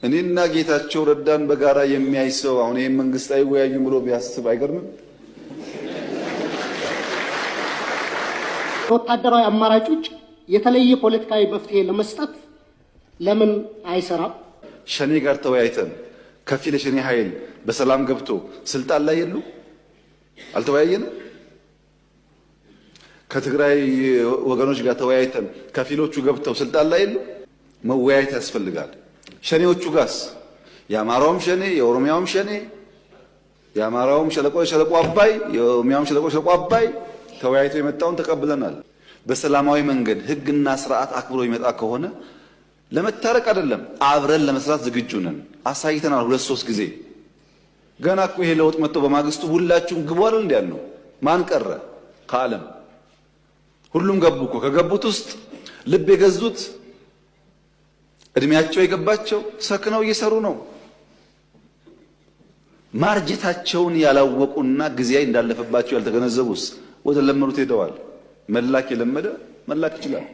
እኔና ጌታቸው ረዳን በጋራ የሚያይ ሰው አሁን ይሄን መንግስት አይወያዩም ብሎ ቢያስብ አይገርምም? ወታደራዊ አማራጮች የተለየ ፖለቲካዊ መፍትሄ ለመስጠት ለምን አይሰራም? ሸኔ ጋር ተወያይተን ከፊል የሸኔ ኃይል በሰላም ገብቶ ስልጣን ላይ የሉ አልተወያየንም? ከትግራይ ወገኖች ጋር ተወያይተን ከፊሎቹ ገብተው ስልጣን ላይ የሉ? መወያየት ያስፈልጋል። ሸኔዎቹ ጋስ የአማራውም ሸኔ የኦሮሚያውም ሸኔ የአማራውም ሸለቆ አባይ የኦሮሚያውም ሸለቆ አባይ ተወያይቶ የመጣውን ተቀብለናል። በሰላማዊ መንገድ ህግና ስርዓት አክብሮ ይመጣ ከሆነ ለመታረቅ አይደለም አብረን ለመስራት ዝግጁ ነን። አሳይተናል 2-3 ጊዜ። ገና እኮ ይሄ ለውጥ መጥቶ በማግስቱ ሁላችሁም ግቡ አይደል እንዴ? ማን ቀረ ከዓለም? ሁሉም ገቡ እኮ። ከገቡት ውስጥ ልብ የገዙት እድሜያቸው የገባቸው ሰክነው እየሰሩ ነው። ማርጀታቸውን ያላወቁና ጊዜ እንዳለፈባቸው ያልተገነዘቡስ ወደ ለመኑት ሄደዋል። መላክ የለመደ መላክ ይችላል።